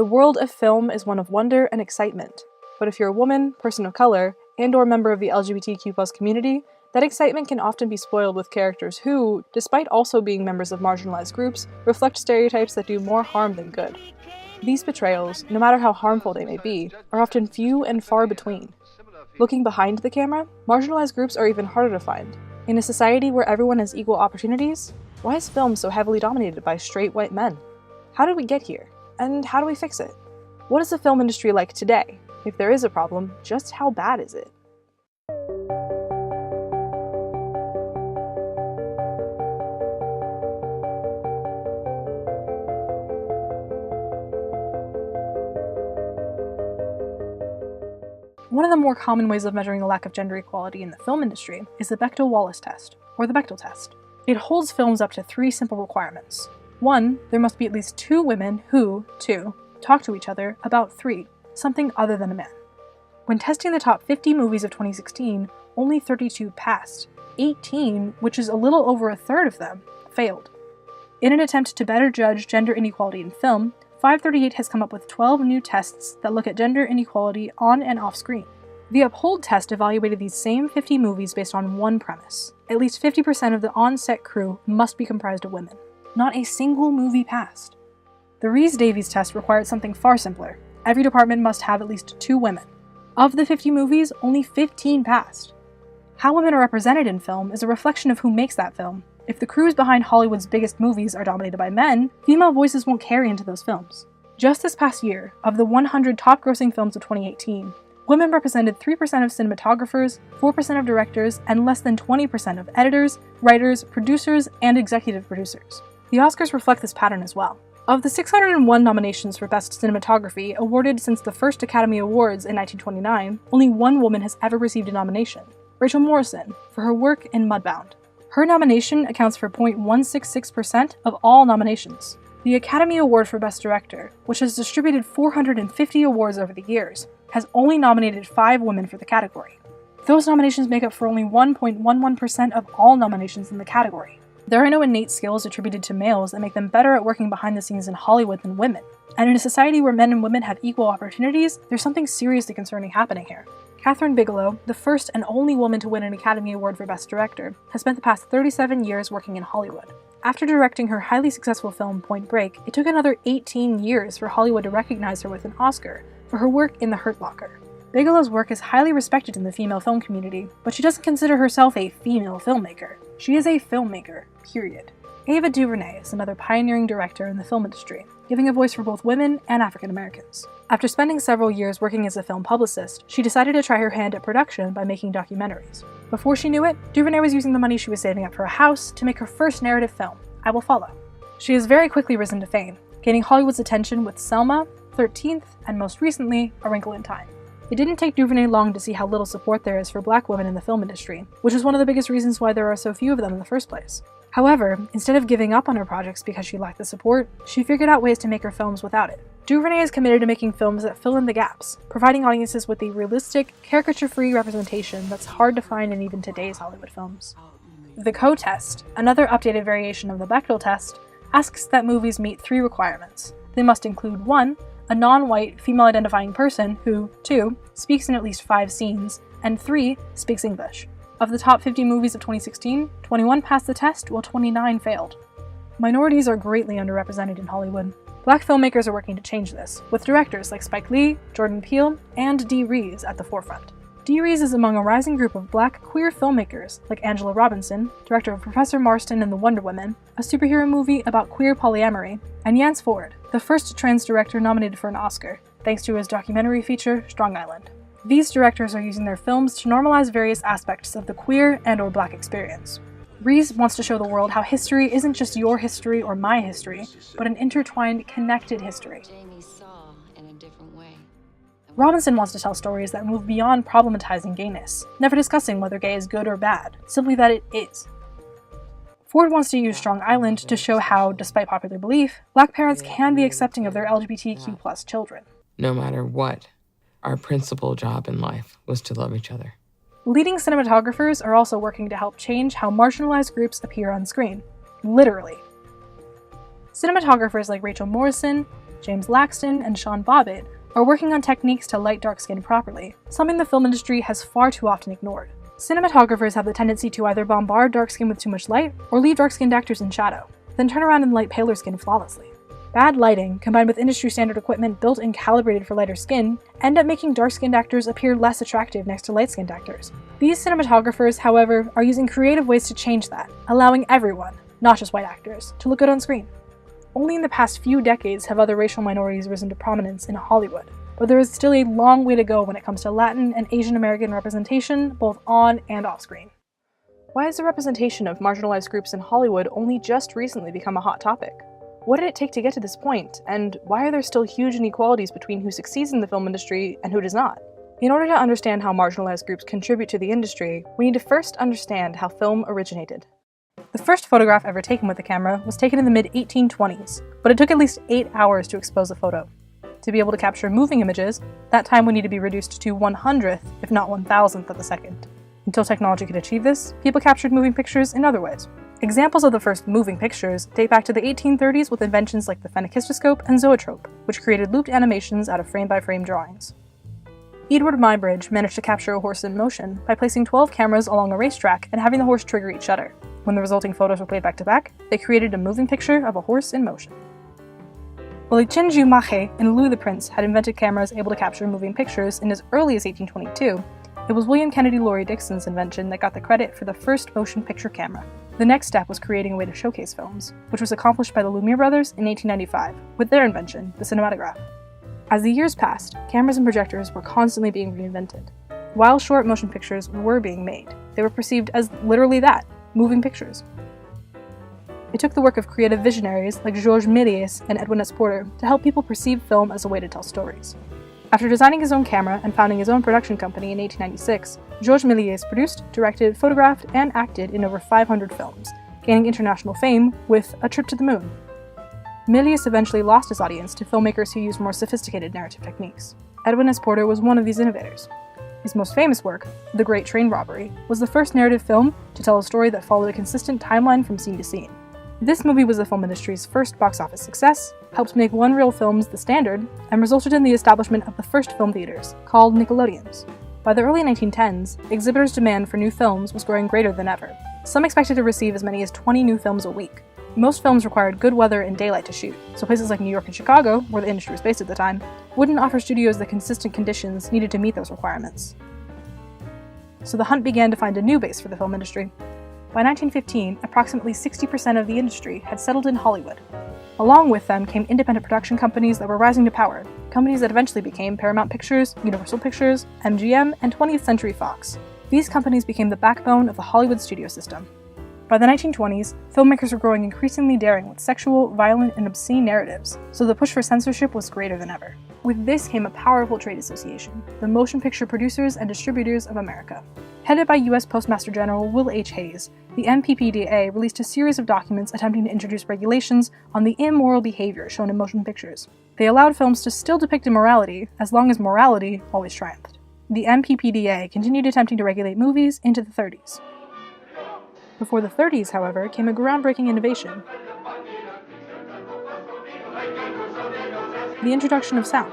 The world of film is one of wonder and excitement. But if you're a woman, person of color, and/or member of the LGBTQ+ community, that excitement can often be spoiled with characters who, despite also being members of marginalized groups, reflect stereotypes that do more harm than good. These portrayals, no matter how harmful they may be, are often few and far between. Looking behind the camera, marginalized groups are even harder to find. In a society where everyone has equal opportunities, why is film so heavily dominated by straight white men? How did we get here? And how do we fix it? What is the film industry like today? If there is a problem, just how bad is it? One of the more common ways of measuring a lack of gender equality in the film industry is the Bechdel-Wallace test, or the Bechdel test. It holds films up to 3 simple requirements. 1, there must be at least 2 women who, 2, talk to each other about 3, something other than a man. When testing the top 50 movies of 2016, only 32 passed. 18, which is a little over a third of them, failed. In an attempt to better judge gender inequality in film, 538 has come up with 12 new tests that look at gender inequality on and off screen. The Uphold test evaluated these same 50 movies based on one premise. At least 50% of the on-set crew must be comprised of women. Not a single movie passed. The Rhys-Davies test required something far simpler. Every department must have at least 2 women. Of the 50 movies, only 15 passed. How women are represented in film is a reflection of who makes that film. If the crews behind Hollywood's biggest movies are dominated by men, female voices won't carry into those films. Just this past year, of the 100 top-grossing films of 2018, women represented 3% of cinematographers, 4% of directors, and less than 20% of editors, writers, producers, and executive producers. The Oscars reflect this pattern as well. Of the 601 nominations for Best Cinematography awarded since the first Academy Awards in 1929, only 1 woman has ever received a nomination, Rachel Morrison, for her work in Mudbound. Her nomination accounts for 0.166% of all nominations. The Academy Award for Best Director, which has distributed 450 awards over the years, has only nominated 5 women for the category. Those nominations make up for only 1.11% of all nominations in the category. There are no innate skills attributed to males that make them better at working behind the scenes in Hollywood than women. And in a society where men and women have equal opportunities, there's something seriously concerning happening here. Kathryn Bigelow, the first and only woman to win an Academy Award for Best Director, has spent the past 37 years working in Hollywood. After directing her highly successful film Point Break, it took another 18 years for Hollywood to recognize her with an Oscar for her work in The Hurt Locker. Bigelow's work is highly respected in the female film community, but she doesn't consider herself a female filmmaker. She is a filmmaker, period. Ava DuVernay is another pioneering director in the film industry, giving a voice for both women and African Americans. After spending several years working as a film publicist, she decided to try her hand at production by making documentaries. Before she knew it, DuVernay was using the money she was saving up for a house to make her first narrative film, I Will Follow. She has very quickly risen to fame, gaining Hollywood's attention with Selma, 13th, and most recently, A Wrinkle in Time. It didn't take DuVernay long to see how little support there is for Black women in the film industry, which is one of the biggest reasons why there are so few of them in the first place. However, instead of giving up on her projects because she lacked the support, she figured out ways to make her films without it. DuVernay is committed to making films that fill in the gaps, providing audiences with a realistic, caricature-free representation that's hard to find in even today's Hollywood films. The Coe test, another updated variation of the Bechdel test, asks that movies meet 3 requirements. They must include 1, a non-white, female-identifying person who, 2, speaks in at least 5 scenes, and 3, speaks English. Of the top 50 movies of 2016, 21 passed the test, while 29 failed. Minorities are greatly underrepresented in Hollywood. Black filmmakers are working to change this, with directors like Spike Lee, Jordan Peele, and Dee Rees at the forefront. Dee Rees is among a rising group of Black queer filmmakers like Angela Robinson, director of Professor Marston and the Wonder Woman, a superhero movie about queer polyamory, and Yance Ford, the first trans director nominated for an Oscar, thanks to his documentary feature, Strong Island. These directors are using their films to normalize various aspects of the queer and/or Black experience. Rees wants to show the world how history isn't just your history or my history, but an intertwined, connected history. Robinson wants to tell stories that move beyond problematizing gayness, never discussing whether gay is good or bad, simply that it is. Ford wants to use Strong Island to show how, despite popular belief, Black parents can be accepting of their LGBTQ+ children. No matter what, our principal job in life was to love each other. Leading cinematographers are also working to help change how marginalized groups appear on screen. Literally. Cinematographers like Rachel Morrison, James Laxton and Sean Bobbitt, are working on techniques to light dark skin properly, something the film industry has far too often ignored. Cinematographers have the tendency to either bombard dark skin with too much light, or leave dark-skinned actors in shadow, then turn around and light paler skin flawlessly. Bad lighting, combined with industry-standard equipment built and calibrated for lighter skin, end up making dark-skinned actors appear less attractive next to light-skinned actors. These cinematographers, however, are using creative ways to change that, allowing everyone, not just white actors, to look good on screen. Only in the past few decades have other racial minorities risen to prominence in Hollywood, but there is still a long way to go when it comes to Latin and Asian American representation, both on and off screen. Why has the representation of marginalized groups in Hollywood only just recently become a hot topic? What did it take to get to this point, and why are there still huge inequalities between who succeeds in the film industry and who does not? In order to understand how marginalized groups contribute to the industry, we need to first understand how film originated. The first photograph ever taken with a camera was taken in the mid-1820s, but it took at least 8 hours to expose a photo. To be able to capture moving images, that time would need to be reduced to 1/100th, if not 1,000th of a second. Until technology could achieve this, people captured moving pictures in other ways. Examples of the first moving pictures date back to the 1830s with inventions like the phenakistoscope and zoetrope, which created looped animations out of frame-by-frame drawings. Edward Muybridge managed to capture a horse in motion by placing 12 cameras along a racetrack and having the horse trigger each shutter. When the resulting photos were played back-to-back, they created a moving picture of a horse in motion. While Chinju Mahe and Louis the Prince had invented cameras able to capture moving pictures in as early as 1822, it was William Kennedy Laurie Dixon's invention that got the credit for the first motion picture camera. The next step was creating a way to showcase films, which was accomplished by the Lumiere brothers in 1895, with their invention, the cinematograph. As the years passed, cameras and projectors were constantly being reinvented. While short motion pictures were being made, they were perceived as literally that, moving pictures. It took the work of creative visionaries like Georges Méliès and Edwin S. Porter to help people perceive film as a way to tell stories. After designing his own camera and founding his own production company in 1896, Georges Méliès produced, directed, photographed, and acted in over 500 films, gaining international fame with A Trip to the Moon. Méliès eventually lost his audience to filmmakers who used more sophisticated narrative techniques. Edwin S. Porter was one of these innovators. His most famous work, The Great Train Robbery, was the first narrative film to tell a story that followed a consistent timeline from scene to scene. This movie was the film industry's first box office success, helped make one-reel films the standard, and resulted in the establishment of the first film theaters, called Nickelodeons. By the early 1910s, exhibitors' demand for new films was growing greater than ever. Some expected to receive as many as 20 new films a week. Most films required good weather and daylight to shoot, so places like New York and Chicago, where the industry was based at the time, wouldn't offer studios the consistent conditions needed to meet those requirements. So the hunt began to find a new base for the film industry. By 1915, approximately 60% of the industry had settled in Hollywood. Along with them came independent production companies that were rising to power, companies that eventually became Paramount Pictures, Universal Pictures, MGM, and 20th Century Fox. These companies became the backbone of the Hollywood studio system. By the 1920s, filmmakers were growing increasingly daring with sexual, violent, and obscene narratives, so the push for censorship was greater than ever. With this came a powerful trade association, the Motion Picture Producers and Distributors of America. Headed by U.S. Postmaster General Will H. Hayes, the MPPDA released a series of documents attempting to introduce regulations on the immoral behavior shown in motion pictures. They allowed films to still depict immorality, as long as morality always triumphed. The MPPDA continued attempting to regulate movies into the 30s. Before the 30s, however, came a groundbreaking innovation: the introduction of sound.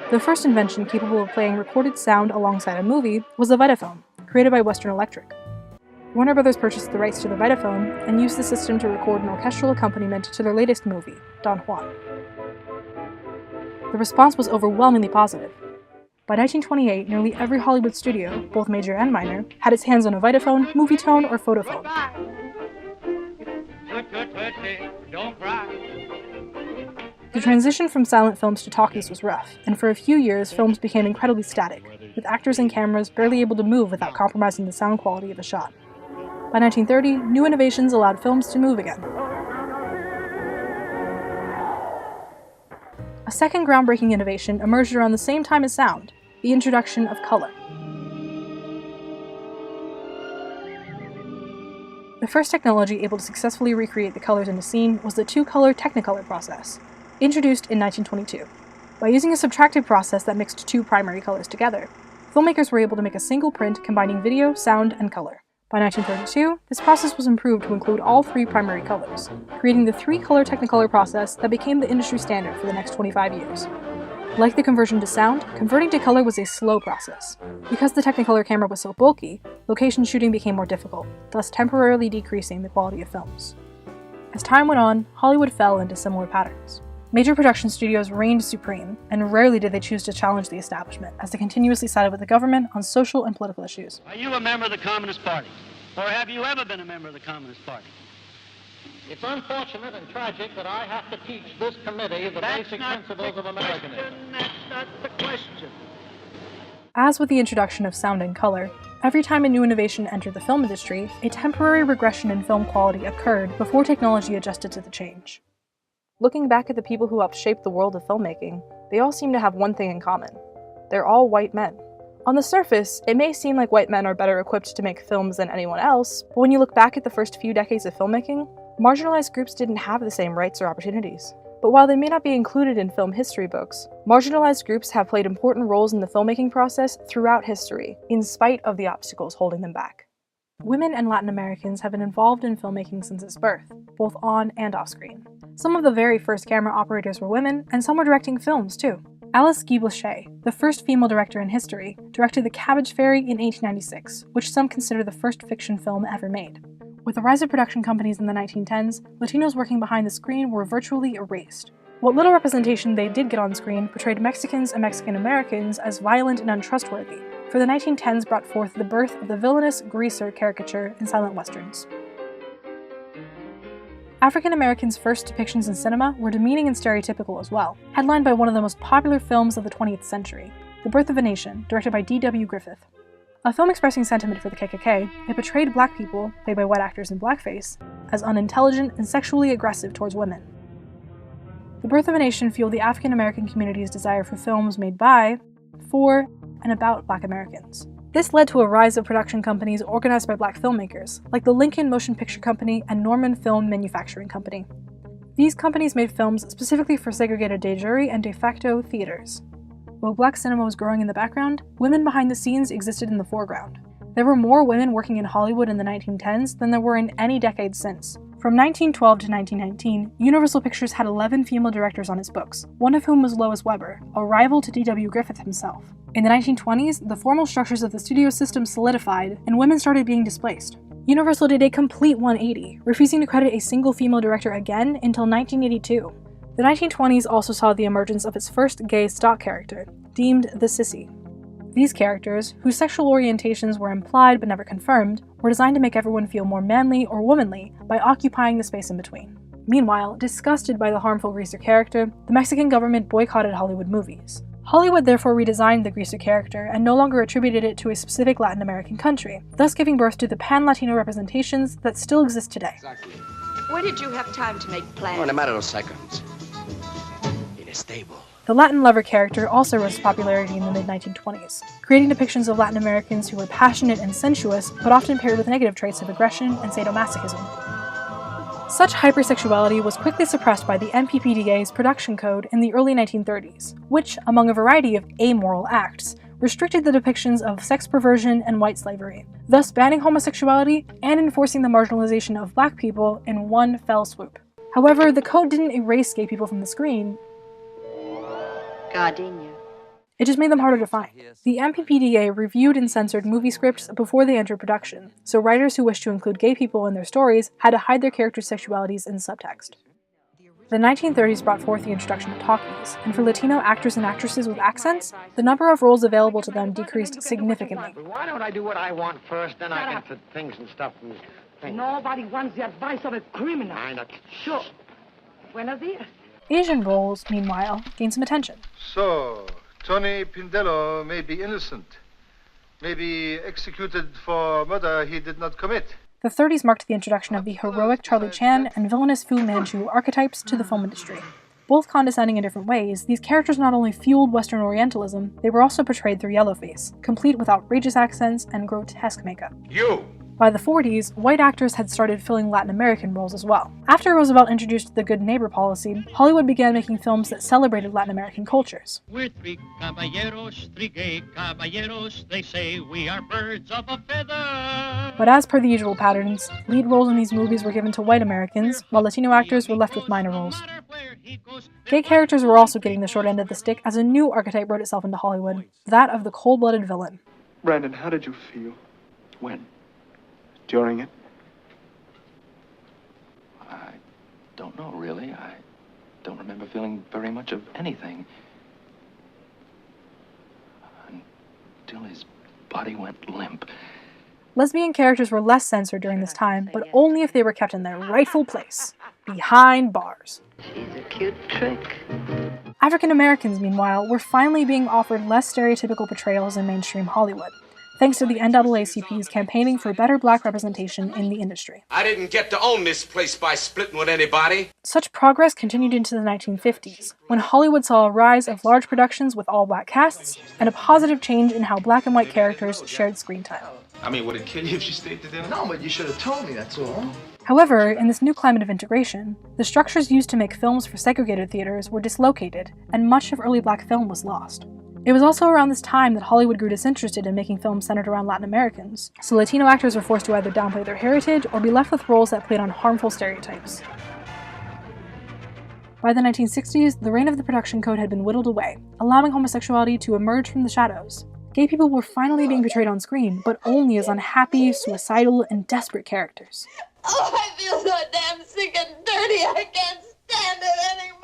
The first invention capable of playing recorded sound alongside a movie was the Vitaphone, created by Western Electric. Warner Brothers purchased the rights to the Vitaphone and used the system to record an orchestral accompaniment to their latest movie, Don Juan. The response was overwhelmingly positive. By 1928, nearly every Hollywood studio, both major and minor, had its hands on a Vitaphone, Movietone, or Photophone. The transition from silent films to talkies was rough, and for a few years films became incredibly static, with actors and cameras barely able to move without compromising the sound quality of a shot. By 1930, new innovations allowed films to move again. A second groundbreaking innovation emerged around the same time as sound: the introduction of color. The first technology able to successfully recreate the colors in a scene was the two-color Technicolor process, introduced in 1922. By using a subtractive process that mixed two primary colors together, filmmakers were able to make a single print combining video, sound, and color. By 1932, this process was improved to include all three primary colors, creating the three-color Technicolor process that became the industry standard for the next 25 years. Like the conversion to sound, converting to color was a slow process. Because the Technicolor camera was so bulky, location shooting became more difficult, thus temporarily decreasing the quality of films. As time went on, Hollywood fell into similar patterns. Major production studios reigned supreme, and rarely did they choose to challenge the establishment, as they continuously sided with the government on social and political issues. Are you a member of the Communist Party? Or have you ever been a member of the Communist Party? It's unfortunate and tragic that I have to teach this committee the basic principles of Americanism. That's not the question. As with the introduction of sound and color, every time a new innovation entered the film industry, a temporary regression in film quality occurred before technology adjusted to the change. Looking back at the people who helped shape the world of filmmaking, they all seem to have one thing in common. They're all white men. On the surface, it may seem like white men are better equipped to make films than anyone else, but when you look back at the first few decades of filmmaking, marginalized groups didn't have the same rights or opportunities. But while they may not be included in film history books, marginalized groups have played important roles in the filmmaking process throughout history, in spite of the obstacles holding them back. Women and Latin Americans have been involved in filmmaking since its birth, both on and off screen. Some of the very first camera operators were women, and some were directing films too. Alice Guy Blaché, the first female director in history, directed The Cabbage Fairy in 1896, which some consider the first fiction film ever made. With the rise of production companies in the 1910s, Latinos working behind the screen were virtually erased. What little representation they did get on screen portrayed Mexicans and Mexican Americans as violent and untrustworthy, for the 1910s brought forth the birth of the villainous greaser caricature in silent westerns. African Americans' first depictions in cinema were demeaning and stereotypical as well, headlined by one of the most popular films of the 20th century, The Birth of a Nation, directed by D.W. Griffith. A film expressing sentiment for the KKK, it portrayed black people, played by white actors in blackface, as unintelligent and sexually aggressive towards women. The Birth of a Nation fueled the African American community's desire for films made by, for, and about black Americans. This led to a rise of production companies organized by black filmmakers, like the Lincoln Motion Picture Company and Norman Film Manufacturing Company. These companies made films specifically for segregated de jure and de facto theaters. While black cinema was growing in the background, women behind the scenes existed in the foreground. There were more women working in Hollywood in the 1910s than there were in any decade since. From 1912 to 1919, Universal Pictures had 11 female directors on its books, one of whom was Lois Weber, a rival to D.W. Griffith himself. In the 1920s, the formal structures of the studio system solidified, and women started being displaced. Universal did a complete 180, refusing to credit a single female director again until 1982. The 1920s also saw the emergence of its first gay stock character, deemed the sissy. These characters, whose sexual orientations were implied but never confirmed, were designed to make everyone feel more manly or womanly by occupying the space in between. Meanwhile, disgusted by the harmful greaser character, the Mexican government boycotted Hollywood movies. Hollywood therefore redesigned the greaser character and no longer attributed it to a specific Latin American country, thus giving birth to the pan-Latino representations that still exist today. Exactly. When did you have time to make plans? Oh, in a matter of seconds. In a stable. The Latin lover character also rose to popularity in the mid-1920s, creating depictions of Latin Americans who were passionate and sensuous, but often paired with negative traits of aggression and sadomasochism. Such hypersexuality was quickly suppressed by the MPPDA's production code in the early 1930s, which, among a variety of amoral acts, restricted the depictions of sex perversion and white slavery, thus banning homosexuality and enforcing the marginalization of black people in one fell swoop. However, the code didn't erase gay people from the screen. Gardenia. It just made them harder to find. The MPPDA reviewed and censored movie scripts before they entered production, so writers who wished to include gay people in their stories had to hide their characters' sexualities in subtext. The 1930s brought forth the introduction of talkies, and for Latino actors and actresses with accents, the number of roles available to them decreased significantly. Why don't I do what I want first, then I can put things and stuff and things. Nobody wants the advice of a criminal. I know. Sure. Buenos dias. Asian roles, meanwhile, gained some attention. So, Tony Pindello may be innocent, may be executed for murder he did not commit. The 30s marked the introduction of the heroic Charlie Chan and villainous Fu Manchu archetypes to the film industry. Both condescending in different ways, these characters not only fueled Western Orientalism, they were also portrayed through yellowface, complete with outrageous accents and grotesque makeup. You! By the 40s, white actors had started filling Latin American roles as well. After Roosevelt introduced the Good Neighbor policy, Hollywood began making films that celebrated Latin American cultures. We're three caballeros, three gay caballeros. They say we are birds of a feather. But as per the usual patterns, lead roles in these movies were given to white Americans, while Latino actors were left with minor roles. Gay characters were also getting the short end of the stick as a new archetype wrote itself into Hollywood, that of the cold-blooded villain. Brandon, how did you feel? When? During it? I don't know, really. I don't remember feeling very much of anything. Until his body went limp. Lesbian characters were less censored during this time, but only if they were kept in their rightful place, behind bars. She's a cute trick. African Americans, meanwhile, were finally being offered less stereotypical portrayals in mainstream Hollywood, thanks to the NAACP's campaigning for better black representation in the industry. I didn't get to own this place by splitting with anybody. Such progress continued into the 1950s, when Hollywood saw a rise of large productions with all-black casts, and a positive change in how black and white characters shared screen time. I mean, would it kill you if you stayed to dinner? No, but you should have told me, that's all. However, in this new climate of integration, the structures used to make films for segregated theaters were dislocated, and much of early black film was lost. It was also around this time that Hollywood grew disinterested in making films centered around Latin Americans, so Latino actors were forced to either downplay their heritage or be left with roles that played on harmful stereotypes. By the 1960s, the reign of the production code had been whittled away, allowing homosexuality to emerge from the shadows. Gay people were finally being portrayed on screen, but only as unhappy, suicidal, and desperate characters. Oh, I feel so damn sick and dirty, I can't stand it anymore!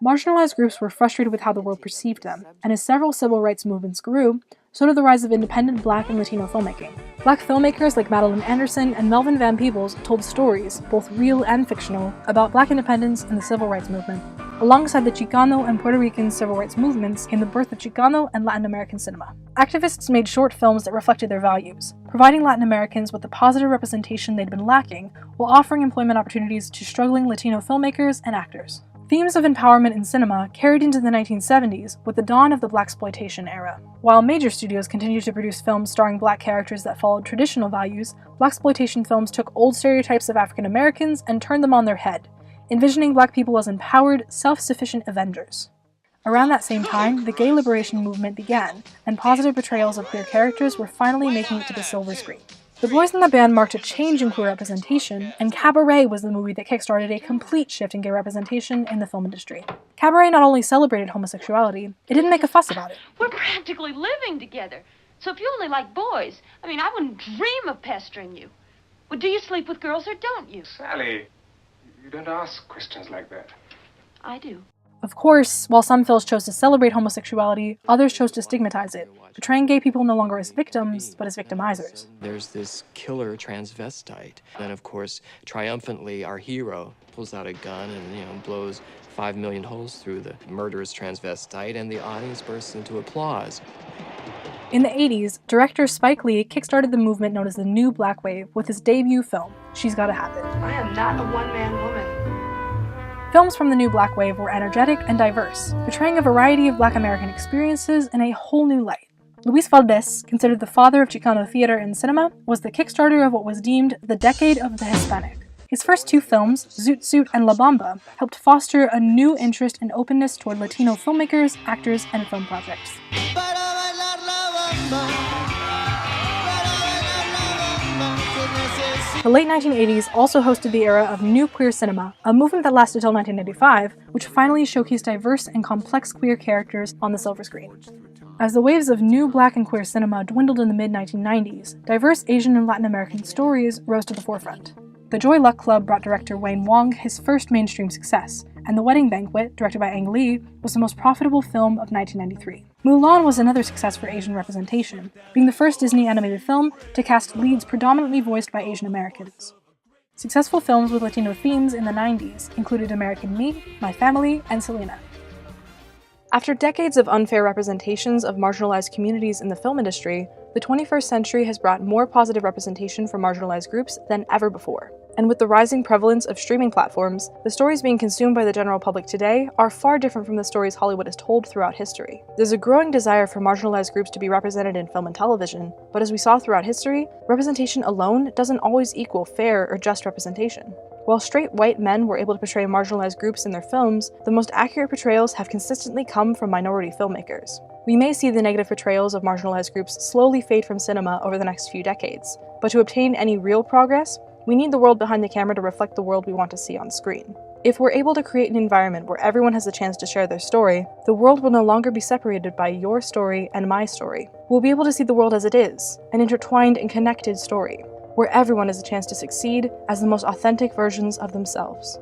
Marginalized groups were frustrated with how the world perceived them, and as several civil rights movements grew, so did the rise of independent black and Latino filmmaking. Black filmmakers like Madeline Anderson and Melvin Van Peebles told stories, both real and fictional, about black independence and the civil rights movement, alongside the Chicano and Puerto Rican civil rights movements in the birth of Chicano and Latin American cinema. Activists made short films that reflected their values, providing Latin Americans with the positive representation they'd been lacking, while offering employment opportunities to struggling Latino filmmakers and actors. Themes of empowerment in cinema carried into the 1970s with the dawn of the blaxploitation era. While major studios continued to produce films starring black characters that followed traditional values, blaxploitation films took old stereotypes of African Americans and turned them on their head, envisioning black people as empowered, self-sufficient avengers. Around that same time, the gay liberation movement began, and positive portrayals of queer characters were finally making it to the silver screen. The Boys in the Band marked a change in queer representation, and Cabaret was the movie that kickstarted a complete shift in gay representation in the film industry. Cabaret not only celebrated homosexuality, it didn't make a fuss about it. We're practically living together. So if you only like boys, I wouldn't dream of pestering you. Well, do you sleep with girls or don't you? Sally, you don't ask questions like that. I do. Of course, while some films chose to celebrate homosexuality, others chose to stigmatize it, portraying gay people no longer as victims, but as victimizers. There's this killer transvestite. Then, of course, triumphantly, our hero pulls out a gun and, blows 5 million holes through the murderous transvestite, and the audience bursts into applause. In the 80s, director Spike Lee kickstarted the movement known as the New Black Wave with his debut film, She's Gotta Have It. I am not a one-man woman. Films from the New Black Wave were energetic and diverse, portraying a variety of black American experiences in a whole new light. Luis Valdez, considered the father of Chicano theater and cinema, was the kickstarter of what was deemed the Decade of the Hispanic. His first two films, Zoot Suit and La Bamba, helped foster a new interest and openness toward Latino filmmakers, actors, and film projects. The late 1980s also hosted the era of New Queer Cinema, a movement that lasted until 1995, which finally showcased diverse and complex queer characters on the silver screen. As the waves of new black and queer cinema dwindled in the mid-1990s, diverse Asian and Latin American stories rose to the forefront. The Joy Luck Club brought director Wayne Wong his first mainstream success, and The Wedding Banquet, directed by Ang Lee, was the most profitable film of 1993. Mulan was another success for Asian representation, being the first Disney animated film to cast leads predominantly voiced by Asian Americans. Successful films with Latino themes in the 90s included American Me, My Family, and Selena. After decades of unfair representations of marginalized communities in the film industry, the 21st century has brought more positive representation for marginalized groups than ever before. And with the rising prevalence of streaming platforms, the stories being consumed by the general public today are far different from the stories Hollywood has told throughout history. There's a growing desire for marginalized groups to be represented in film and television, but as we saw throughout history, representation alone doesn't always equal fair or just representation. While straight white men were able to portray marginalized groups in their films, the most accurate portrayals have consistently come from minority filmmakers. We may see the negative portrayals of marginalized groups slowly fade from cinema over the next few decades, but to obtain any real progress, we need the world behind the camera to reflect the world we want to see on screen. If we're able to create an environment where everyone has the chance to share their story, the world will no longer be separated by your story and my story. We'll be able to see the world as it is, an intertwined and connected story, where everyone has a chance to succeed as the most authentic versions of themselves.